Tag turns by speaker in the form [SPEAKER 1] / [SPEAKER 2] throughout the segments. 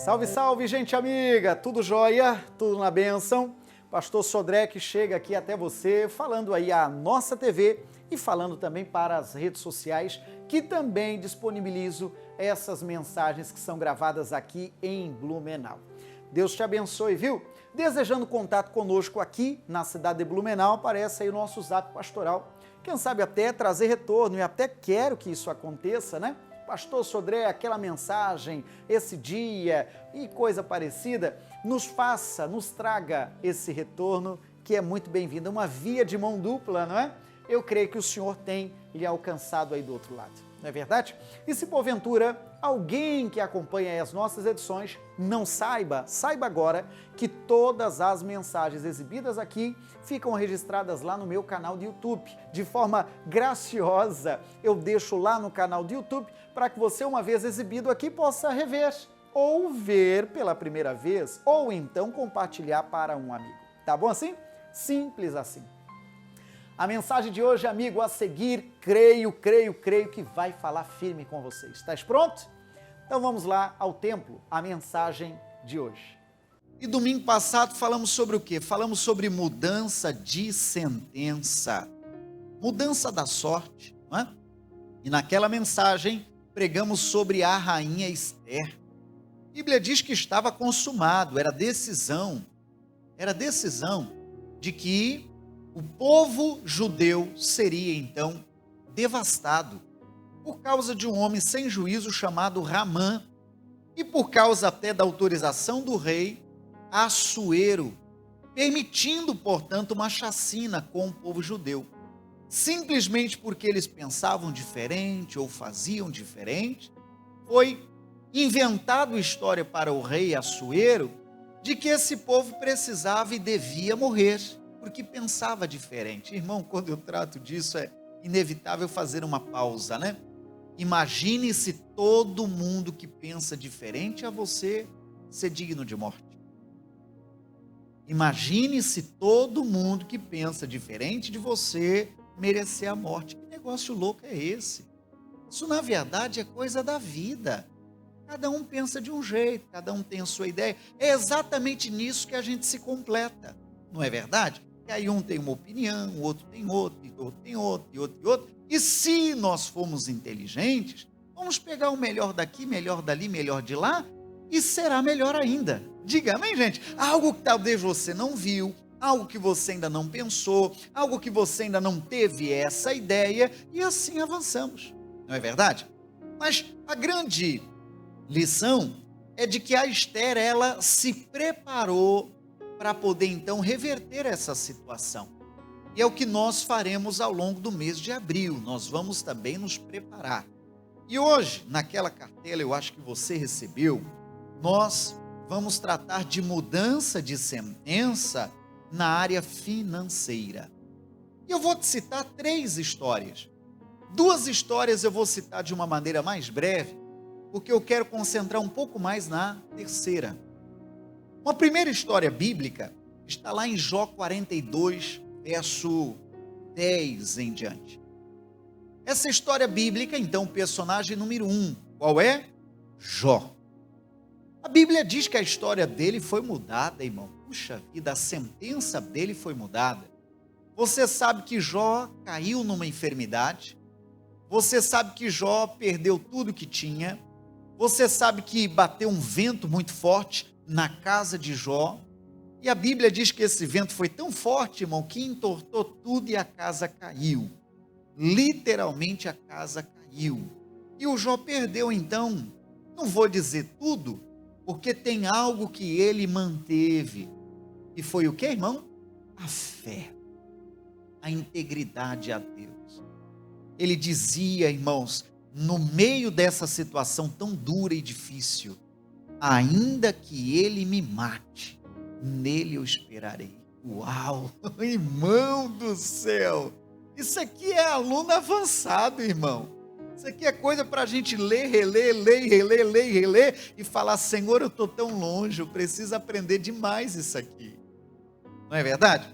[SPEAKER 1] Salve, salve, gente amiga! Tudo jóia? Tudo na bênção? Pastor Sodré chega aqui até você, falando aí a nossa TV e falando também para as redes sociais, que também disponibilizo essas mensagens que são gravadas aqui em Blumenau. Deus te abençoe, viu? Desejando contato conosco aqui na cidade de Blumenau, aparece aí o nosso zap pastoral. Quem sabe até trazer retorno, e até quero que isso aconteça, né? Pastor Sodré, aquela mensagem, esse dia e coisa parecida, nos traga esse retorno que é muito bem-vindo. Uma via de mão dupla, não é? Eu creio que o Senhor tem lhe alcançado aí do outro lado, não é verdade? E se porventura alguém que acompanha as nossas edições não saiba agora que todas as mensagens exibidas aqui ficam registradas lá no meu canal de YouTube. De forma graciosa, eu deixo lá no canal de YouTube para que você, uma vez exibido aqui, possa rever ou ver pela primeira vez, ou então compartilhar para um amigo. Tá bom assim? Simples assim. A mensagem de hoje, amigo, a seguir, creio que vai falar firme com você. Estás pronto? Então vamos lá ao templo, a mensagem de hoje. E domingo passado falamos sobre o quê? Falamos sobre mudança de sentença, mudança da sorte, não é? E naquela mensagem pregamos sobre a rainha Esther. A Bíblia diz que estava consumado, era decisão de que o povo judeu seria então devastado por causa de um homem sem juízo chamado Ramã e por causa até da autorização do rei Assuero, permitindo, portanto, uma chacina com o povo judeu, simplesmente porque eles pensavam diferente ou faziam diferente. Foi inventado história para o rei Assuero de que esse povo precisava e devia morrer, porque pensava diferente. Irmão, quando eu trato disso, é inevitável fazer uma pausa, né? Imagine se todo mundo que pensa diferente a você ser digno de morte. Imagine se todo mundo que pensa diferente de você merecer a morte. Que negócio louco é esse? Isso, na verdade, é coisa da vida. Cada um pensa de um jeito, cada um tem a sua ideia. É exatamente nisso que a gente se completa, não é verdade? E aí um tem uma opinião, o outro tem outra, e outro tem outra, e outro tem outra. E se nós formos inteligentes, vamos pegar o melhor daqui, melhor dali, melhor de lá, e será melhor ainda. Diga amém, gente? Algo que talvez você não viu, algo que você ainda não pensou, algo que você ainda não teve essa ideia, e assim avançamos, não é verdade? Mas a grande lição é de que a Esther, ela se preparou para poder então reverter essa situação. E é o que nós faremos ao longo do mês de abril, nós vamos também nos preparar. E hoje, naquela cartela, eu acho que você recebeu, nós vamos tratar de mudança de sentença na área financeira. E eu vou te citar 3 histórias. 2 histórias eu vou citar de uma maneira mais breve, porque eu quero concentrar um pouco mais na terceira. Uma primeira história bíblica está lá em Jó 42, verso 10 em diante. Essa história bíblica, então, o personagem número 1, qual é? Jó. A Bíblia diz que a história dele foi mudada, irmão. Puxa vida, a sentença dele foi mudada. Você sabe que Jó caiu numa enfermidade. Você sabe que Jó perdeu tudo que tinha. Você sabe que bateu um vento muito forte na casa de Jó. E a Bíblia diz que esse vento foi tão forte, irmão, que entortou tudo e a casa caiu. Literalmente a casa caiu. E o Jó perdeu então, não vou dizer tudo, porque tem algo que ele manteve. E foi o que, irmão? A fé, a integridade a Deus. Ele dizia, irmãos, no meio dessa situação tão dura e difícil, ainda que ele me mate, nele eu esperarei. Uau, irmão do céu, isso aqui é aluno avançado, irmão. Isso aqui é coisa para a gente ler, reler e falar, Senhor, eu estou tão longe, eu preciso aprender demais isso aqui. Não é verdade?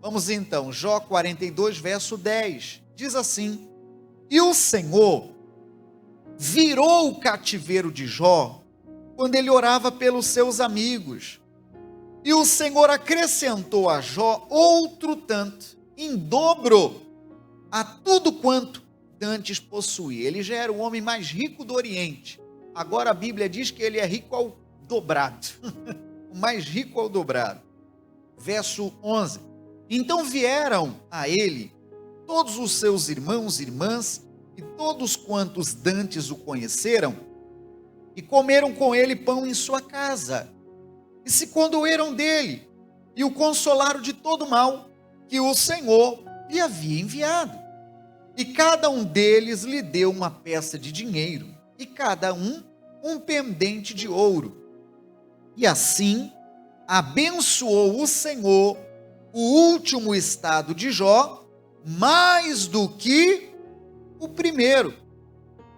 [SPEAKER 1] Vamos então, Jó 42, verso 10, diz assim: e o Senhor virou o cativeiro de Jó quando ele orava pelos seus amigos. E o Senhor acrescentou a Jó outro tanto, em dobro, a tudo quanto dantes possuía. Ele já era o homem mais rico do Oriente. Agora a Bíblia diz que ele é rico ao dobrado. O mais rico ao dobrado. Verso 11. Então vieram a ele todos os seus irmãos e irmãs, e todos quantos dantes o conheceram, e comeram com ele pão em sua casa, e se condoeram dele, e o consolaram de todo mal que o Senhor lhe havia enviado. E cada um deles lhe deu uma peça de dinheiro, e cada um pendente de ouro. E assim abençoou o Senhor o último estado de Jó, mais do que o primeiro,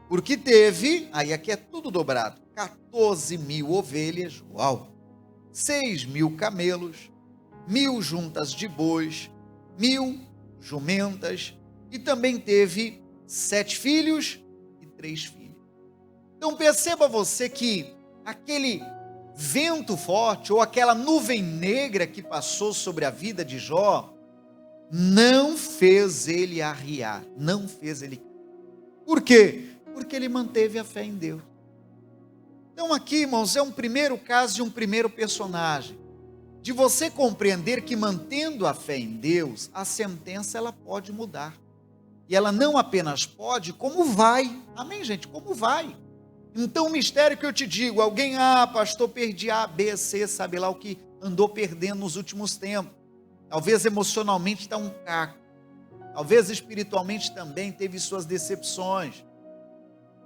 [SPEAKER 1] porque teve, aí aqui é tudo dobrado, 14.000 ovelhas, uau, 6.000 camelos, 1.000 juntas de bois, 1.000 jumentas, e também teve 7 filhos e 3 filhas. Então perceba você que aquele vento forte, ou aquela nuvem negra que passou sobre a vida de Jó, não fez ele arriar, não fez ele cair. Por quê? Porque ele manteve a fé em Deus. Então aqui, irmãos, é um primeiro caso de um primeiro personagem, de você compreender que mantendo a fé em Deus, a sentença ela pode mudar. E ela não apenas pode, como vai. Amém, gente? Como vai? Então o mistério que eu te digo, alguém, pastor, perdi A, B, C, sabe lá o que andou perdendo nos últimos tempos. Talvez emocionalmente está um caco. Talvez espiritualmente também teve suas decepções.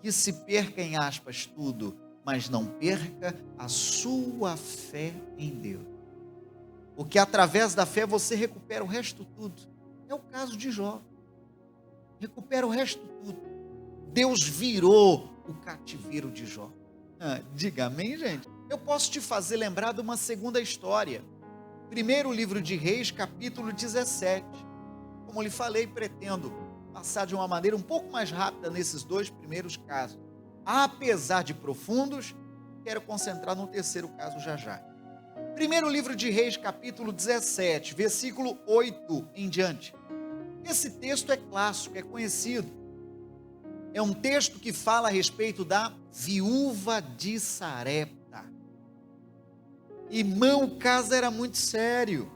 [SPEAKER 1] Que se perca, em aspas, tudo, mas não perca a sua fé em Deus. Porque através da fé você recupera o resto tudo. É o caso de Jó. Recupera o resto tudo. Deus virou o cativeiro de Jó. Diga amém, gente. Eu posso te fazer lembrar de uma segunda história. Primeiro livro de Reis, capítulo 17. Como lhe falei, pretendo passar de uma maneira um pouco mais rápida nesses dois primeiros casos. Apesar de profundos, quero concentrar no terceiro caso já já. Primeiro livro de Reis, capítulo 17, versículo 8 em diante. Esse texto é clássico, é conhecido. É um texto que fala a respeito da viúva de Sarepta. Irmão, o caso era muito sério.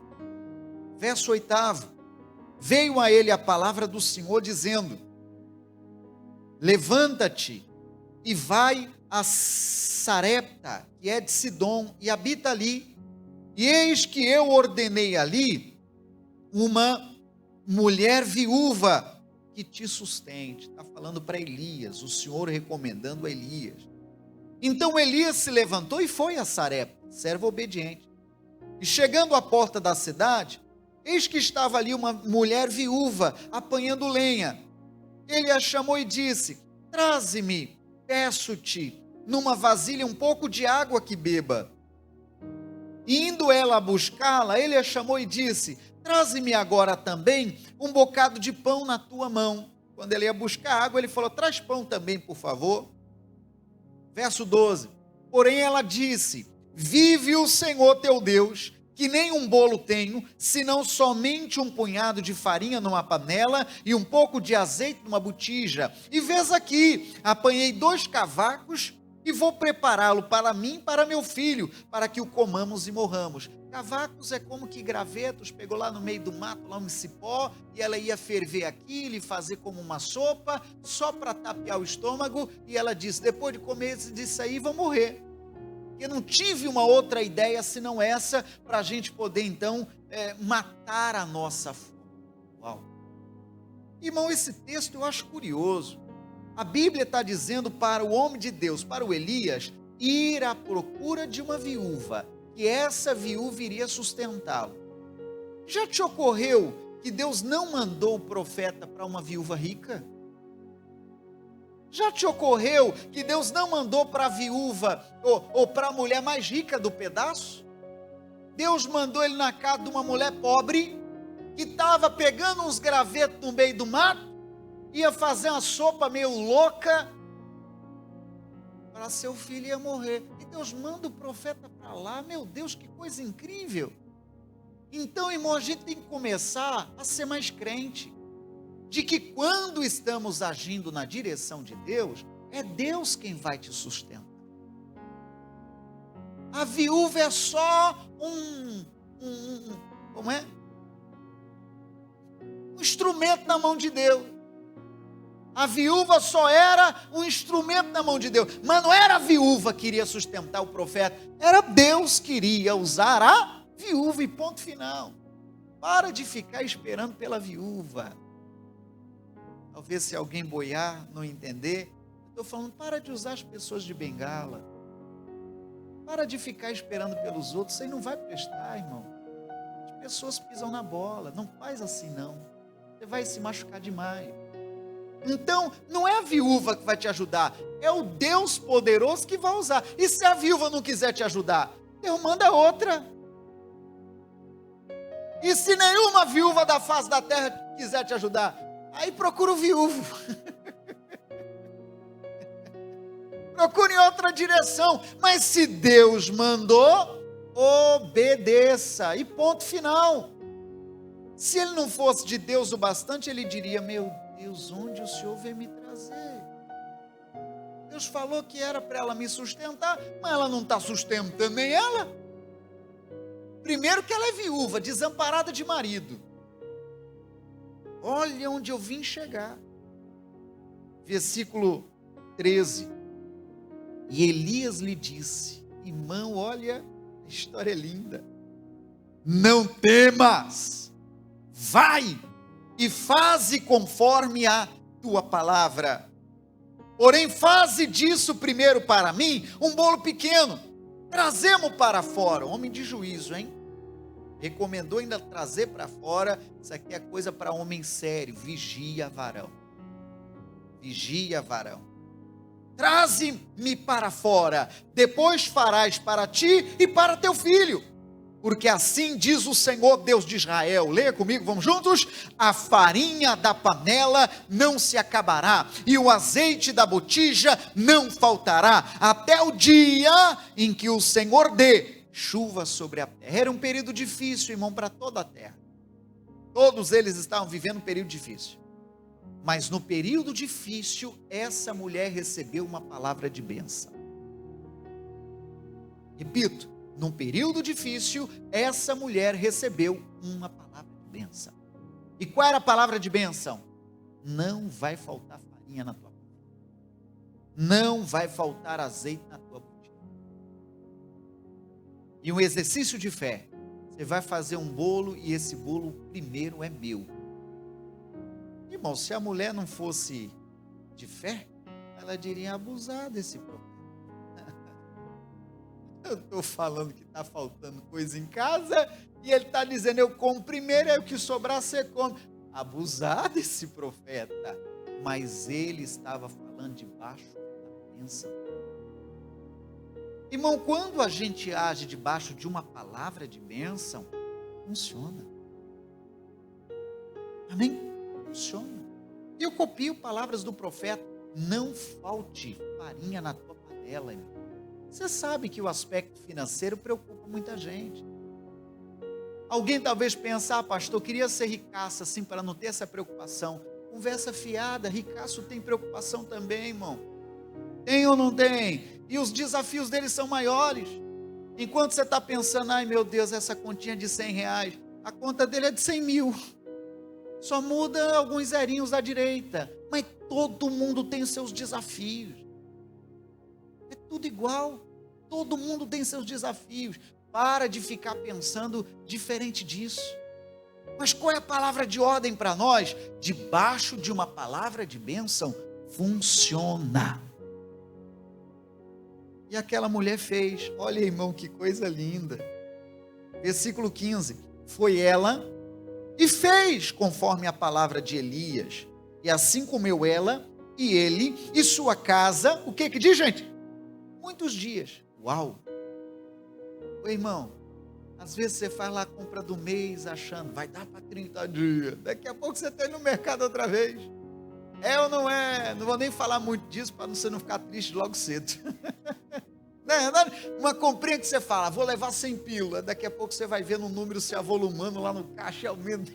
[SPEAKER 1] Verso 8. Veio a ele a palavra do Senhor dizendo: levanta-te e vai a Sarepta, que é de Sidom, e habita ali. E eis que eu ordenei ali uma mulher viúva que te sustente. Está falando para Elias, o Senhor recomendando a Elias. Então Elias se levantou e foi a Sarepta, servo obediente. E chegando à porta da cidade, eis que estava ali uma mulher viúva, apanhando lenha. Ele a chamou e disse: traze-me, peço-te, numa vasilha um pouco de água que beba. E indo ela a buscá-la, ele a chamou e disse: traze-me agora também um bocado de pão na tua mão. Quando ele ia buscar água, ele falou: traz pão também, por favor. Verso 12. Porém ela disse: vive o Senhor teu Deus, que nem um bolo tenho, senão somente um punhado de farinha numa panela e um pouco de azeite numa botija. E vês aqui, apanhei 2 cavacos e vou prepará-lo para mim e para meu filho, para que o comamos e morramos. Cavacos é como que gravetos, pegou lá no meio do mato, lá um cipó, e ela ia ferver aquilo e fazer como uma sopa, só para tapear o estômago, e ela disse: depois de comer disso aí, vou morrer. Eu não tive uma outra ideia senão essa, para a gente poder então matar a nossa fome. Uau! Irmão, esse texto eu acho curioso. A Bíblia está dizendo para o homem de Deus, para o Elias, ir à procura de uma viúva, que essa viúva iria sustentá-lo. Já te ocorreu que Deus não mandou o profeta para uma viúva rica? Já te ocorreu que Deus não mandou para a viúva ou para a mulher mais rica do pedaço? Deus mandou ele na casa de uma mulher pobre, que estava pegando uns gravetos no meio do mato, ia fazer uma sopa meio louca, para seu filho ia morrer. E Deus manda o profeta para lá. Meu Deus, que coisa incrível. Então, irmão, a gente tem que começar a ser mais crente. De que quando estamos agindo na direção de Deus, é Deus quem vai te sustentar. A viúva é só como é? Um instrumento na mão de Deus. A viúva só era um instrumento na mão de Deus. Mas não era a viúva que iria sustentar o profeta. Era Deus que iria usar a viúva e ponto final. Para de ficar esperando pela viúva. Talvez se alguém boiar, não entender. Estou falando, para de usar as pessoas de bengala. Para de ficar esperando pelos outros. Isso aí não vai prestar, irmão. As pessoas pisam na bola. Não faz assim, não. Você vai se machucar demais. Então, não é a viúva que vai te ajudar. É o Deus poderoso que vai usar. E se a viúva não quiser te ajudar? Deus manda outra. E se nenhuma viúva da face da terra quiser te ajudar? Aí procura o viúvo. Procure em outra direção. Mas se Deus mandou, obedeça. E ponto final. Se ele não fosse de Deus o bastante, ele diria, meu Deus, onde o Senhor veio me trazer? Deus falou que era para ela me sustentar, mas ela não está sustentando nem ela. Primeiro que ela é viúva, desamparada de marido. Olha onde eu vim chegar. Versículo 13. E Elias lhe disse, irmão, olha, a história é linda. Não temas, vai e faze conforme a tua palavra. Porém, faze disso primeiro para mim um bolo pequeno. Trazemos para fora. Homem de juízo, hein? Recomendou ainda trazer para fora. Isso aqui é coisa para homem sério. Vigia, varão. Vigia, varão. Traze-me para fora. Depois farás para ti e para teu filho. Porque assim diz o Senhor Deus de Israel. Leia comigo, vamos juntos? A farinha da panela não se acabará, e o azeite da botija não faltará, até o dia em que o Senhor dê chuva sobre a terra. Era um período difícil, irmão, para toda a terra. Todos eles estavam vivendo um período difícil. Mas no período difícil, essa mulher recebeu uma palavra de bênção. Repito, num período difícil, essa mulher recebeu uma palavra de bênção. E qual era a palavra de bênção? Não vai faltar farinha na tua boca. Não vai faltar azeite na tua boca. E um exercício de fé. Você vai fazer um bolo e esse bolo primeiro é meu. Irmão, se a mulher não fosse de fé, ela diria abusar desse profeta. Eu estou falando que está faltando coisa em casa e ele está dizendo, eu como primeiro, é o que sobrar você come. Abusar desse profeta. Mas ele estava falando debaixo da bênção. Irmão, quando a gente age debaixo de uma palavra de bênção, funciona. Amém? Funciona. Eu copio palavras do profeta. Não falte farinha na tua panela, irmão. Você sabe que o aspecto financeiro preocupa muita gente. Alguém talvez pense, pastor, eu queria ser ricaço assim para não ter essa preocupação. Conversa fiada, ricaço tem preocupação também, irmão. Tem ou não tem? E os desafios deles são maiores. Enquanto você está pensando, ai meu Deus, essa continha de R$100, a conta dele é de 100 mil. Só muda alguns zerinhos à direita. Mas todo mundo tem os seus desafios. É tudo igual. Todo mundo tem seus desafios. Para de ficar pensando diferente disso. Mas qual é a palavra de ordem para nós? Debaixo de uma palavra de bênção, funciona. E aquela mulher fez. Olha, irmão, que coisa linda. Versículo 15. Foi ela e fez conforme a palavra de Elias. E assim comeu ela e ele e sua casa. O que diz, gente? Muitos dias. Uau! Ô irmão, às vezes você faz lá a compra do mês achando, vai dar para 30 dias. Daqui a pouco você está no mercado outra vez. É ou não é? Não vou nem falar muito disso para você não ficar triste logo cedo. Uma comprinha que você fala, vou levar 100 pílulas, daqui a pouco você vai ver no número se avolumando lá no caixa e aumenta.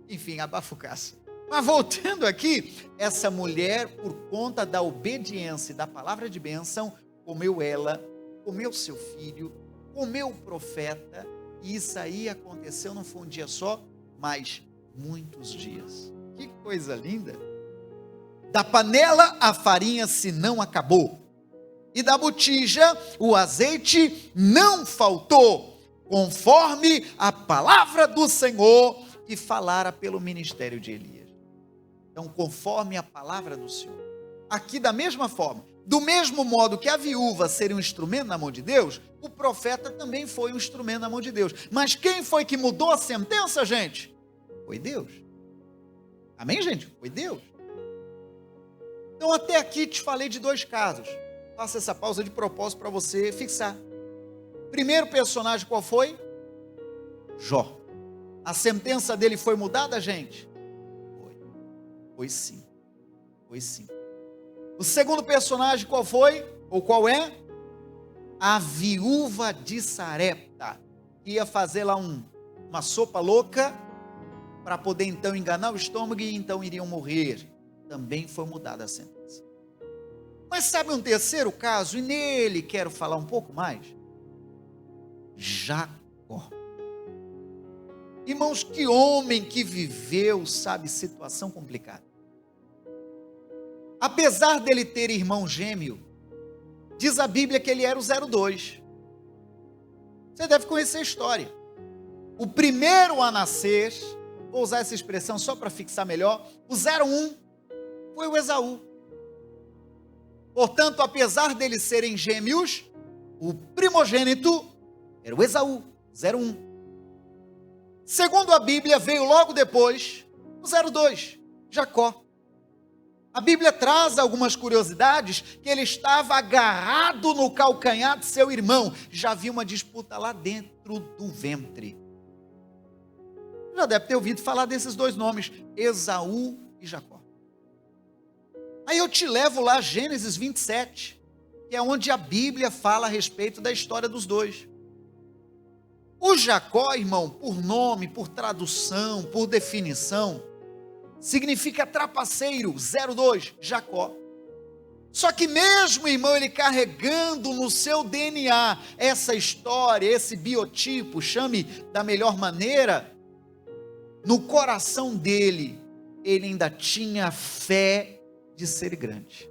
[SPEAKER 1] Enfim, abafucaça. Mas voltando aqui, essa mulher, por conta da obediência e da palavra de bênção, comeu ela, comeu seu filho, comeu o profeta, e isso aí aconteceu, não foi um dia só, mas muitos dias. Que coisa linda! Da panela a farinha se não acabou, e da botija o azeite não faltou, conforme a palavra do Senhor que falara pelo ministério de Elias. Então, conforme a palavra do Senhor. Aqui da mesma forma, do mesmo modo que a viúva seria um instrumento na mão de Deus, o profeta também foi um instrumento na mão de Deus. Mas quem foi que mudou a sentença, gente? Foi Deus. Amém, gente? Foi Deus. Então, até aqui te falei de 2 casos. Faça essa pausa de propósito para você fixar. Primeiro personagem qual foi? Jó. A sentença dele foi mudada, gente? Foi sim. Foi sim. O segundo personagem qual foi? Ou qual é? A viúva de Sarepta, que ia fazer lá uma sopa louca, para poder então enganar o estômago e então iriam morrer. Também foi mudada a sentença. Mas sabe um terceiro caso? E nele quero falar um pouco mais. Jacó. Irmãos, que homem que viveu, sabe, situação complicada. Apesar dele ter irmão gêmeo, diz a Bíblia que ele era o 02. Você deve conhecer a história. O primeiro a nascer, vou usar essa expressão só para fixar melhor, o 01 foi o Esaú. Portanto, apesar deles serem gêmeos, o primogênito era o Esaú, 01. Segundo a Bíblia, veio logo depois o 02, Jacó. A Bíblia traz algumas curiosidades, que ele estava agarrado no calcanhar de seu irmão. Já havia uma disputa lá dentro do ventre. Já deve ter ouvido falar desses 2 nomes, Esaú e Jacó. Aí eu te levo lá a Gênesis 27, que é onde a Bíblia fala a respeito da história dos 2. O Jacó, irmão, por nome, por tradução, por definição, significa trapaceiro, 02, Jacó. Só que mesmo, irmão, ele carregando no seu DNA essa história, esse biotipo, chame da melhor maneira, no coração dele, ele ainda tinha fé de ser grande.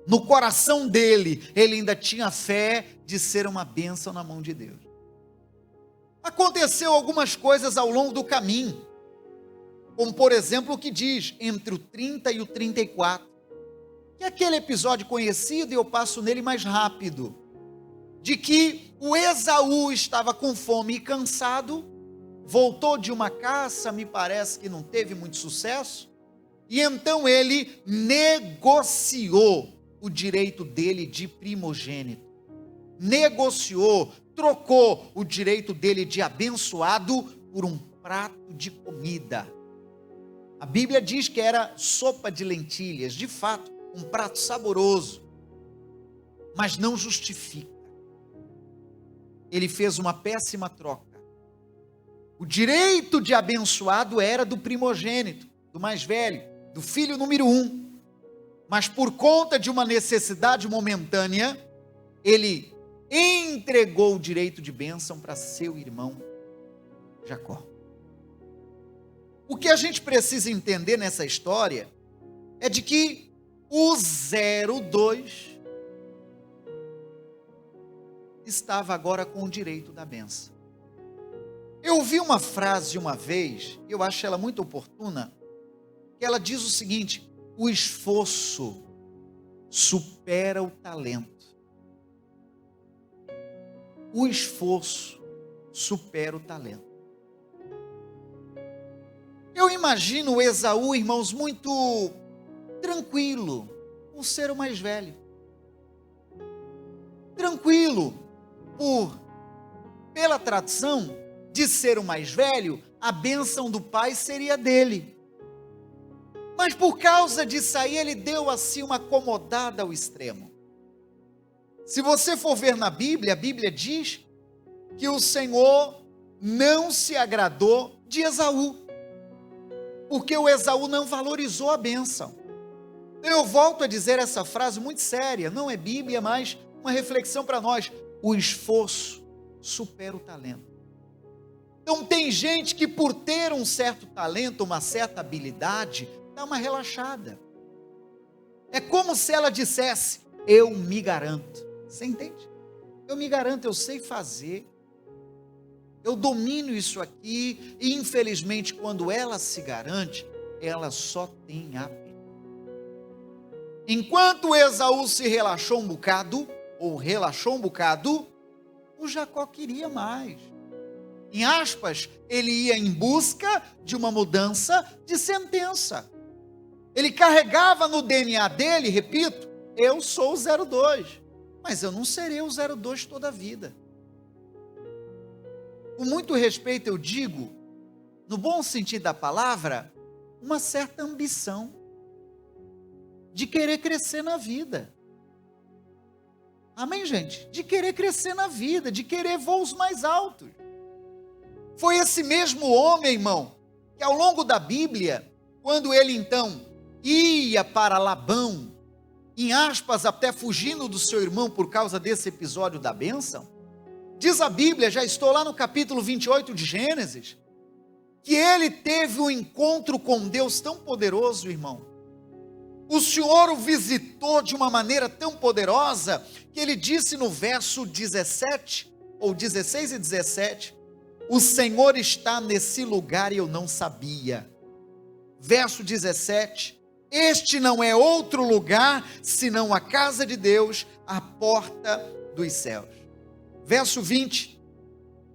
[SPEAKER 1] No coração dele, ele ainda tinha fé de ser uma bênção na mão de Deus. Aconteceu algumas coisas ao longo do caminho, como por exemplo o que diz, entre o 30 e o 34, que é aquele episódio conhecido, e eu passo nele mais rápido, de que o Esaú estava com fome e cansado, voltou de uma caça, me parece que não teve muito sucesso, e então ele negociou o direito dele de primogênito, negociou, trocou o direito dele de abençoado por um prato de comida. A Bíblia diz que era sopa de lentilhas, de fato, um prato saboroso, mas não justifica. Ele fez uma péssima troca. O direito de abençoado era do primogênito, do mais velho, do filho número 1, mas por conta de uma necessidade momentânea, ele entregou o direito de bênção para seu irmão Jacó. O que a gente precisa entender nessa história é de que o 02 estava agora com o direito da bênção. Eu ouvi uma frase uma vez, eu acho ela muito oportuna, que ela diz o seguinte: o esforço supera o talento. O esforço supera o talento. Eu imagino o Esaú, irmãos, muito tranquilo, por ser o mais velho. Tranquilo, pela tradição de ser o mais velho, a bênção do pai seria dele. Mas por causa disso aí, ele deu assim uma acomodada ao extremo. Se você for ver na Bíblia, a Bíblia diz que o Senhor não se agradou de Esaú, porque o Esaú não valorizou a bênção. Eu volto a dizer essa frase muito séria, não é Bíblia, mas uma reflexão para nós. O esforço supera o talento. Então tem gente que por ter um certo talento, uma certa habilidade, dá uma relaxada. É como se ela dissesse, eu me garanto. Você entende? Eu me garanto, eu sei fazer. Eu domino isso aqui. E infelizmente quando ela se garante, ela só tem a perder. Enquanto Esaú se relaxou um bocado, o Jacó queria mais. Em aspas, ele ia em busca de uma mudança de sentença. Ele carregava no DNA dele, repito, eu sou o 02, mas eu não serei o 02 toda a vida. Com muito respeito eu digo, no bom sentido da palavra, uma certa ambição de querer crescer na vida. Amém, gente? De querer crescer na vida, de querer voos mais altos. Foi esse mesmo homem, irmão, que ao longo da Bíblia, quando ele então ia para Labão, em aspas, até fugindo do seu irmão por causa desse episódio da bênção, diz a Bíblia, já estou lá no capítulo 28 de Gênesis, que ele teve um encontro com Deus tão poderoso, irmão. O Senhor o visitou de uma maneira tão poderosa, que ele disse no verso 17, ou 16 e 17, o Senhor está nesse lugar e eu não sabia. Verso 17, este não é outro lugar, senão a casa de Deus, a porta dos céus. Verso 20,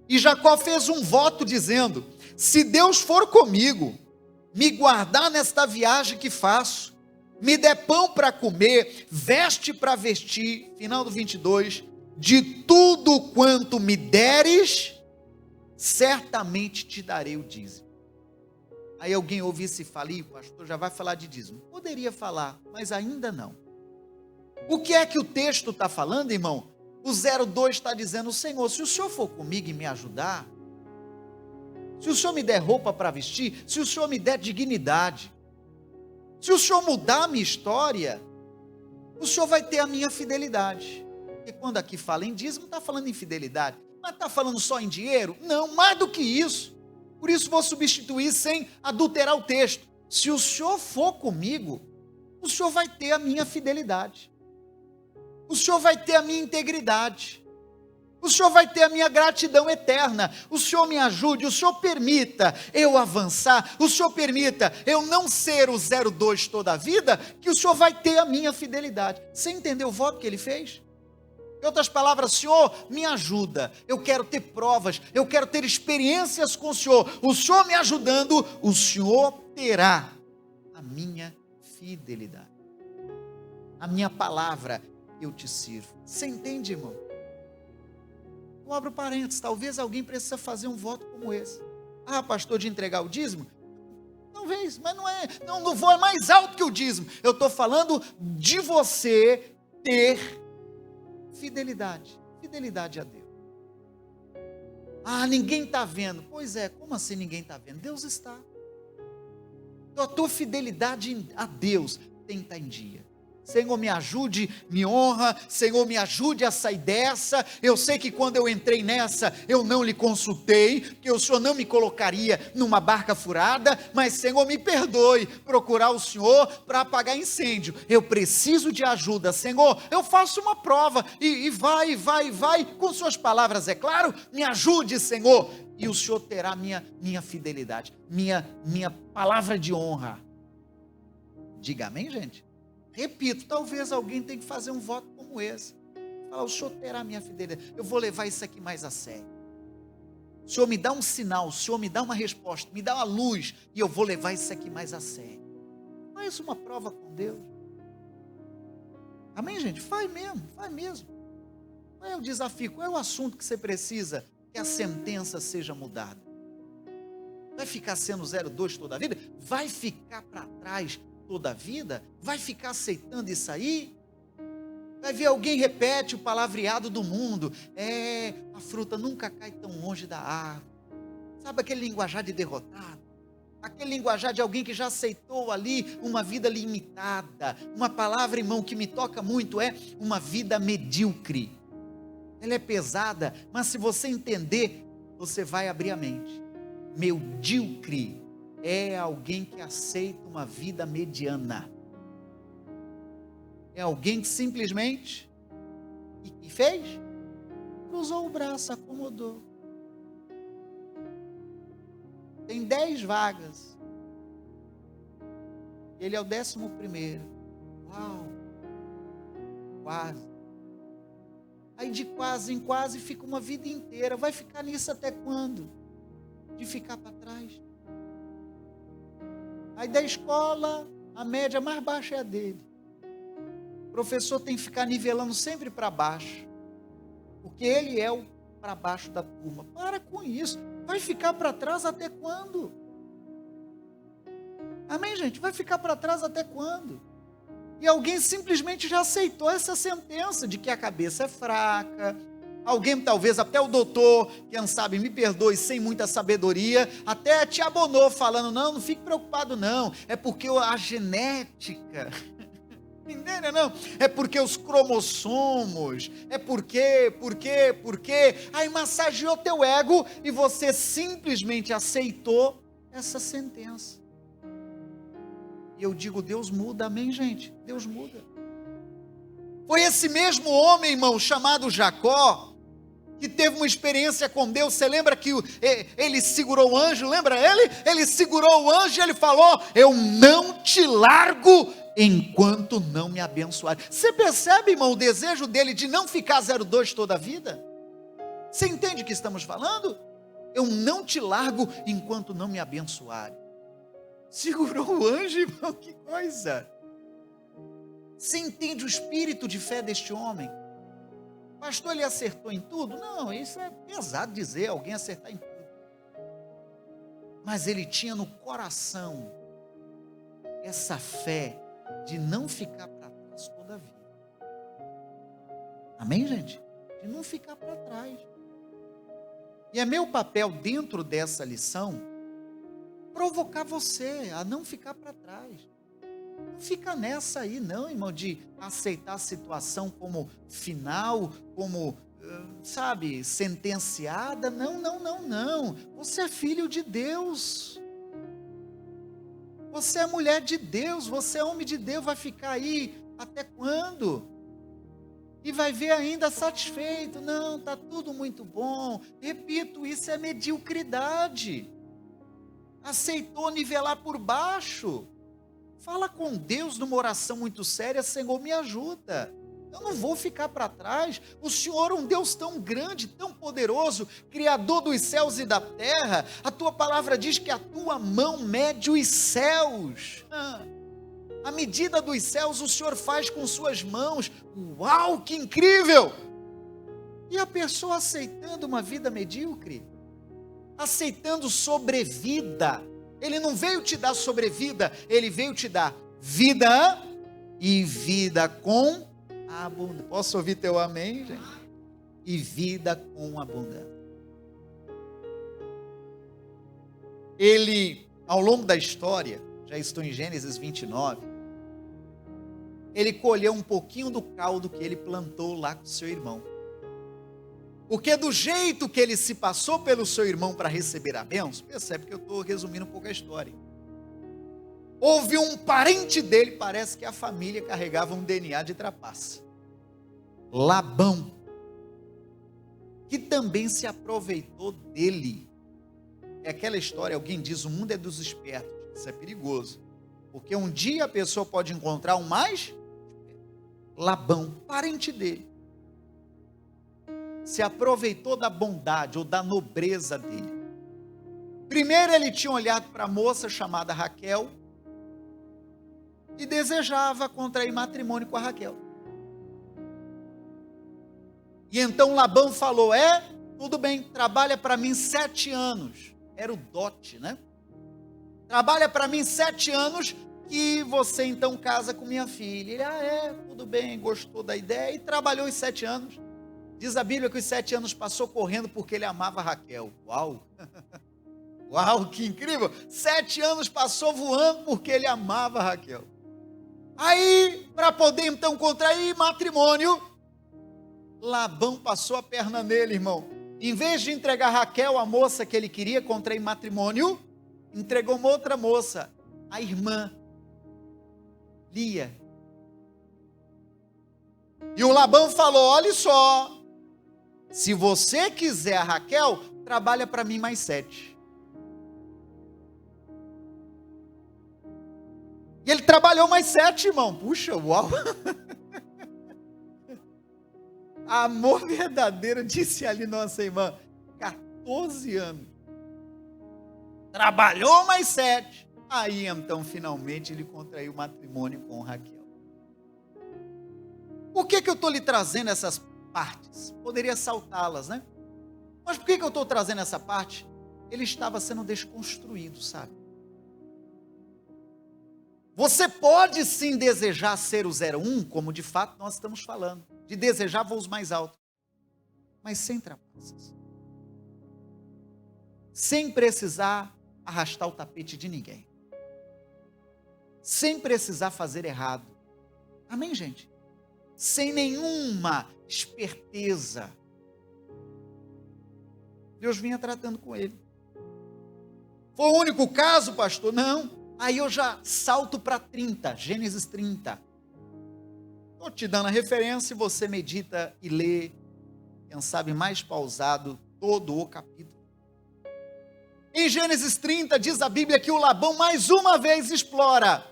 [SPEAKER 1] e Jacó fez um voto dizendo, se Deus for comigo, me guardar nesta viagem que faço, me der pão para comer, veste para vestir, final do 22, de tudo quanto me deres, certamente te darei o dízimo. Aí alguém ouve isso e fala, o pastor já vai falar de dízimo. Poderia falar, mas ainda não. O que é que o texto está falando, irmão? O 02 está dizendo, Senhor, se o Senhor for comigo e me ajudar, se o Senhor me der roupa para vestir, se o Senhor me der dignidade, se o Senhor mudar a minha história, o Senhor vai ter a minha fidelidade. Porque quando aqui fala em dízimo, está falando em fidelidade. Mas está falando só em dinheiro? Não, mais do que isso. Por isso vou substituir sem adulterar o texto. Se o Senhor for comigo, o Senhor vai ter a minha fidelidade. O Senhor vai ter a minha integridade. O Senhor vai ter a minha gratidão eterna. O Senhor me ajude, o Senhor permita eu avançar, o Senhor permita eu não ser o 02 toda a vida, que o Senhor vai ter a minha fidelidade. Você entendeu o voto que ele fez? Em outras palavras, Senhor, me ajuda, eu quero ter provas, eu quero ter experiências com o Senhor me ajudando, o Senhor terá a minha fidelidade, a minha palavra, eu te sirvo. Você entende, irmão? Eu abro parênteses, talvez alguém precisa fazer um voto como esse. Ah, pastor, de entregar o dízimo? Talvez, mas não é, não vou é mais alto que o dízimo. Eu estou falando de você ter fidelidade a Deus. Ah, ninguém está vendo. Pois é, como assim ninguém está vendo? Deus está. Então a tua fidelidade a Deus tem que estar em dia. Senhor, me ajude, me honra, Senhor, me ajude a sair dessa. Eu sei que quando eu entrei nessa, eu não lhe consultei, que o Senhor não me colocaria numa barca furada, mas Senhor, me perdoe, procurar o Senhor para apagar incêndio. Eu preciso de ajuda, Senhor, eu faço uma prova, e vai, com suas palavras, é claro, me ajude, Senhor, e o Senhor terá minha fidelidade, minha palavra de honra. Diga amém, gente? Repito, talvez alguém tenha que fazer um voto como esse. Falar, o Senhor terá a minha fidelidade. Eu vou levar isso aqui mais a sério. O Senhor me dá um sinal, o Senhor me dá uma resposta, me dá uma luz, e eu vou levar isso aqui mais a sério. Faz uma prova com Deus. Amém, gente? Faz mesmo. Qual é o desafio? Qual é o assunto que você precisa que a sentença seja mudada? Vai ficar sendo 02 toda a vida? Vai ficar para trás toda a vida, vai ficar aceitando isso aí? Vai ver alguém repete o palavreado do mundo. A fruta nunca cai tão longe da árvore. Sabe aquele linguajar de derrotado? Aquele linguajar de alguém que já aceitou ali uma vida limitada. Uma palavra, irmão, que me toca muito é uma vida medíocre. Ela é pesada, mas se você entender, você vai abrir a mente. Medíocre é alguém que aceita uma vida mediana. É alguém que simplesmente, e que fez? Cruzou o braço, acomodou. Tem 10 vagas. Ele é o 11º. Uau! Quase. Aí de quase em quase fica uma vida inteira. Vai ficar nisso até quando? De ficar para trás. Aí da escola, a média mais baixa é a dele. O professor tem que ficar nivelando sempre para baixo, porque ele é o para baixo da turma. Para com isso. Vai ficar para trás até quando? Amém, gente? Vai ficar para trás até quando? E alguém simplesmente já aceitou essa sentença de que a cabeça é fraca. Alguém, talvez até o doutor, quem sabe, me perdoe, sem muita sabedoria, até te abonou falando, não fique preocupado não, é porque a genética, entende não? É porque os cromossomos, é porque, aí massageou teu ego e você simplesmente aceitou essa sentença. E eu digo, Deus muda, amém, gente? Deus muda. Foi esse mesmo homem, irmão, chamado Jacó, que teve uma experiência com Deus. Você lembra que ele segurou o anjo? Lembra ele? Ele segurou o anjo e ele falou, eu não te largo enquanto não me abençoar. Você percebe, irmão, o desejo dele de não ficar 02 toda a vida? Você entende o que estamos falando? Eu não te largo enquanto não me abençoar. Segurou o anjo, irmão, que coisa. Você entende o espírito de fé deste homem? Pastor, ele acertou em tudo? Não, isso é pesado dizer, alguém acertar em tudo. Mas ele tinha no coração essa fé de não ficar para trás toda a vida. Amém, gente? De não ficar para trás. E é meu papel dentro dessa lição provocar você a não ficar para trás. Não fica nessa aí não, irmão, de aceitar a situação como final, como, sabe, sentenciada. Não. Você é filho de Deus. Você é mulher de Deus, você é homem de Deus, vai ficar aí até quando? E vai ver ainda satisfeito. Não, está tudo muito bom. Repito, isso é mediocridade. Aceitou nivelar por baixo. Fala com Deus numa oração muito séria, Senhor, me ajuda. Eu não vou ficar para trás. O Senhor é um Deus tão grande, tão poderoso, Criador dos céus e da terra. A tua palavra diz que a tua mão mede os céus. A medida dos céus o Senhor faz com suas mãos. Uau, que incrível! E a pessoa aceitando uma vida medíocre, aceitando sobrevida. Ele não veio te dar sobrevida, ele veio te dar vida e vida com abundância. Posso ouvir teu amém, gente? E vida com abundância. Ele, ao longo da história, já estou em Gênesis 29, ele colheu um pouquinho do caldo que ele plantou lá com seu irmão. Porque do jeito que ele se passou pelo seu irmão para receber a bênção, percebe que eu estou resumindo um pouco a história. Houve um parente dele, parece que a família carregava um DNA de trapaça. Labão, que também se aproveitou dele. É aquela história, alguém diz, o mundo é dos espertos. Isso é perigoso. Porque um dia a pessoa pode encontrar um mais. Labão, parente dele, se aproveitou da bondade ou da nobreza dele. Primeiro ele tinha olhado para a moça chamada Raquel e desejava contrair matrimônio com a Raquel. E então Labão falou, tudo bem, trabalha para mim 7 anos. Era o dote, né? Trabalha para mim 7 anos, que você então casa com minha filha. Ele, tudo bem, gostou da ideia e trabalhou os 7 anos. Diz a Bíblia que os 7 anos passou correndo porque ele amava Raquel. Uau! Uau, que incrível! 7 anos passou voando porque ele amava Raquel. Aí, para poder então contrair matrimônio, Labão passou a perna nele, irmão. Em vez de entregar Raquel, a moça que ele queria contrair matrimônio, entregou uma outra moça, a irmã, Lia. E o Labão falou: olha só, se você quiser a Raquel, trabalha para mim mais 7. E ele trabalhou mais 7, irmão. Puxa, uau. Amor verdadeiro, disse ali nossa irmã, 14 anos. Trabalhou mais 7. Aí então, finalmente, ele contraiu matrimônio com Raquel. Por que eu estou lhe trazendo essas partes? Poderia saltá-las, né? Mas por que eu estou trazendo essa parte? Ele estava sendo desconstruído, sabe? Você pode sim desejar ser o 01, como de fato nós estamos falando, de desejar voos mais altos, mas sem trapaças, sem precisar arrastar o tapete de ninguém, sem precisar fazer errado, amém, gente? Sem nenhuma esperteza. Deus vinha tratando com ele. Foi o único caso, pastor? Não. Aí eu já salto para 30, Gênesis 30. Estou te dando a referência e você medita e lê, quem sabe mais pausado, todo o capítulo. Em Gênesis 30 diz a Bíblia que o Labão mais uma vez explora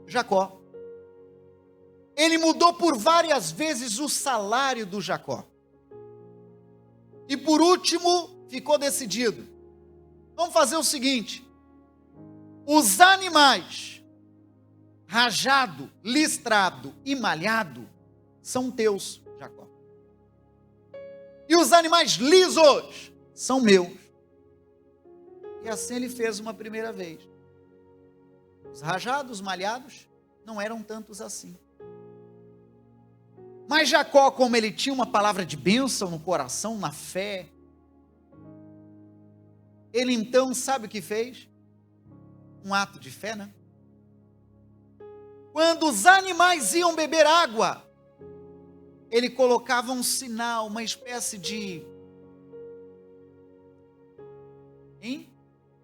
[SPEAKER 1] Jacó. Ele mudou por várias vezes o salário do Jacó. E por último, ficou decidido. Vamos fazer o seguinte: os animais, rajado, listrado e malhado, são teus, Jacó. E os animais lisos são meus. E assim ele fez uma primeira vez. Os rajados, malhados, não eram tantos assim. Mas Jacó, como ele tinha uma palavra de bênção no coração, na fé, ele então, sabe o que fez? Um ato de fé, né? Quando os animais iam beber água, ele colocava um sinal, uma espécie de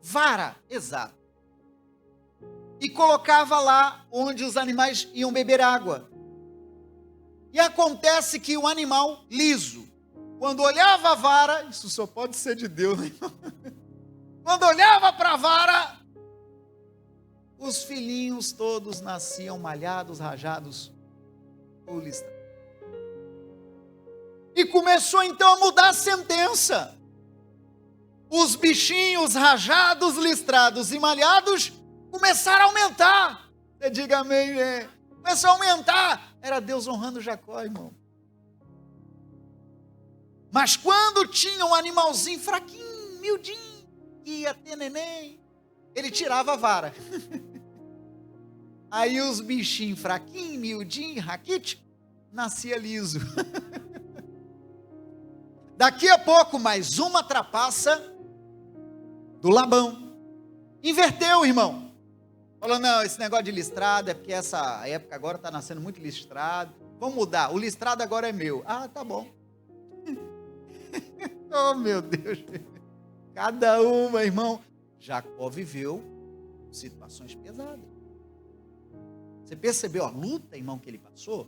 [SPEAKER 1] vara, exato. E colocava lá onde os animais iam beber água. E acontece que o animal liso, quando olhava a vara, isso só pode ser de Deus, né? Quando olhava para a vara, os filhinhos todos nasciam malhados, rajados ou listrados. E começou então a mudar a sentença. Os bichinhos rajados, listrados e malhados começaram a aumentar. Você diga amém, né? Começou a aumentar. Era Deus honrando Jacó, irmão. Mas quando tinha um animalzinho fraquinho, miudinho, que ia ter neném, ele tirava a vara. Aí os bichinhos fraquinhos, miudinhos, raquíticos, nascia liso. Daqui a pouco, mais uma trapaça do Labão. Inverteu, irmão. Falou, não, esse negócio de listrado é porque essa época agora está nascendo muito listrado. Vamos mudar, o listrado agora é meu. Ah, tá bom. Oh, meu Deus. Cada uma, irmão. Jacó viveu situações pesadas. Você percebeu a luta, irmão, que ele passou?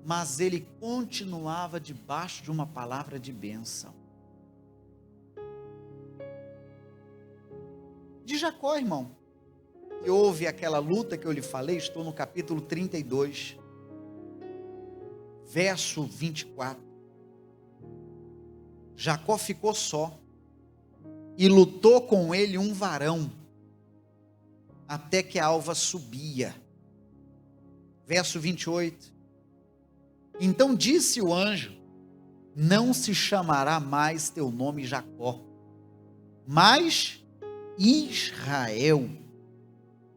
[SPEAKER 1] Mas ele continuava debaixo de uma palavra de bênção. De Jacó, irmão, que houve aquela luta que eu lhe falei, estou no capítulo 32, verso 24. Jacó ficou só, e lutou com ele um varão, até que a alva subia. Verso 28. Então disse o anjo: não se chamará mais teu nome Jacó, mas Israel,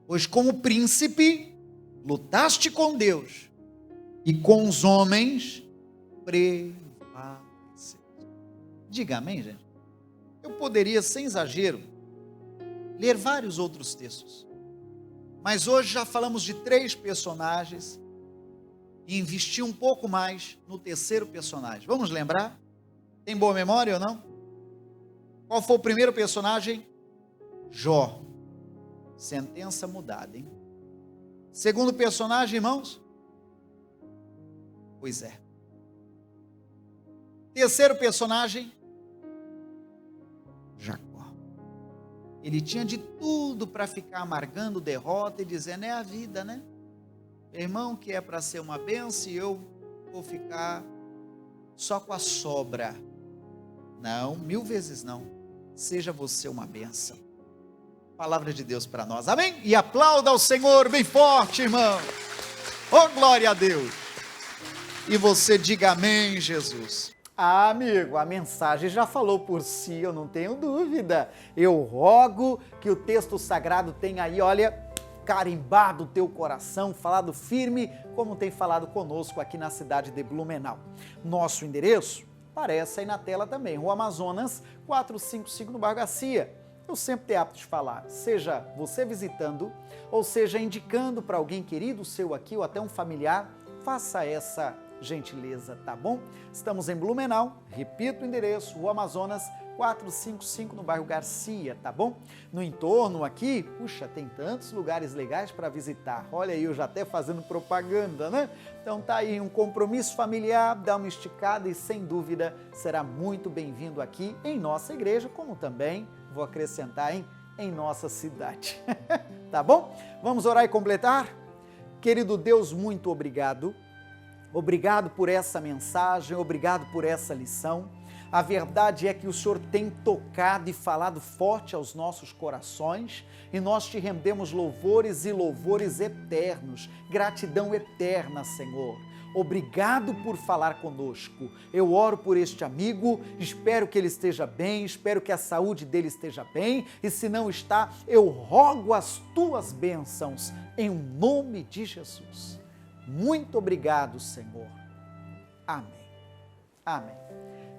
[SPEAKER 1] Pois como príncipe, lutaste com Deus e com os homens prevaleceste. Diga amém, gente. Eu poderia, sem exagero, ler vários outros textos. Mas hoje já falamos de 3 personagens e investi um pouco mais no terceiro personagem. Vamos lembrar? Tem boa memória ou não? Qual foi o primeiro personagem? Jó. Sentença mudada, hein? Segundo personagem, irmãos? Pois é. Terceiro personagem? Jacó. Ele tinha de tudo para ficar amargando derrota e dizendo, é a vida, né? Irmão, que é para ser uma bênção e eu vou ficar só com a sobra. Não, 1000 vezes não. Seja você uma bênção. Palavra de Deus para nós, amém? E aplauda ao Senhor bem forte, irmão. Oh, glória a Deus. E você diga amém, Jesus.
[SPEAKER 2] Ah, amigo, a mensagem já falou por si, eu não tenho dúvida. Eu rogo que o texto sagrado tenha aí, olha, carimbado o teu coração, falado firme, como tem falado conosco aqui na cidade de Blumenau. Nosso endereço aparece aí na tela também, Rua Amazonas, 455 no bairro Garcia. Eu sempre tenho hábito de falar, seja você visitando, ou seja indicando para alguém querido seu aqui, ou até um familiar, faça essa gentileza, tá bom? Estamos em Blumenau, repito o endereço, Rua Amazonas, 455 no bairro Garcia, tá bom? No entorno aqui, puxa, tem tantos lugares legais para visitar. Olha aí, eu já até fazendo propaganda, né? Então tá aí um compromisso familiar, dá uma esticada e sem dúvida será muito bem-vindo aqui em nossa igreja, como também, vou acrescentar, em nossa cidade. Tá bom? Vamos orar e completar? Querido Deus, muito obrigado. Obrigado por essa mensagem, obrigado por essa lição. A verdade é que o Senhor tem tocado e falado forte aos nossos corações e nós te rendemos louvores e louvores eternos, gratidão eterna, Senhor. Obrigado por falar conosco. Eu oro por este amigo, espero que ele esteja bem, espero que a saúde dele esteja bem e se não está, eu rogo as tuas bênçãos em nome de Jesus. Muito obrigado, Senhor. Amém. Amém.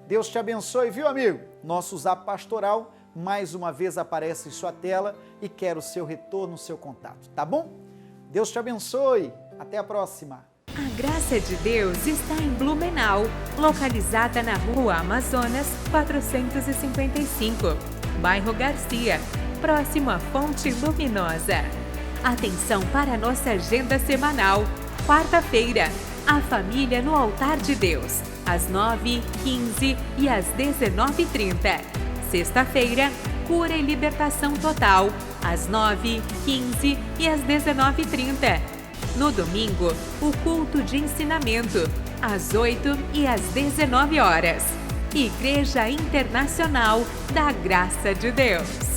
[SPEAKER 2] Deus te abençoe, viu, amigo? Nosso Zap Pastoral, mais uma vez aparece em sua tela e quero o seu retorno, o seu contato, tá bom? Deus te abençoe. Até a próxima.
[SPEAKER 3] A graça de Deus está em Blumenau, localizada na Rua Amazonas, 455, bairro Garcia, próximo à Fonte Luminosa. Atenção para a nossa agenda semanal. Quarta-feira, a família no altar de Deus, às 9h15 e às 19h30. Sexta-feira, cura e libertação total, às 9h15 e às 19h30. No domingo, o culto de ensinamento, às 8h e às 19h. Igreja Internacional da Graça de Deus.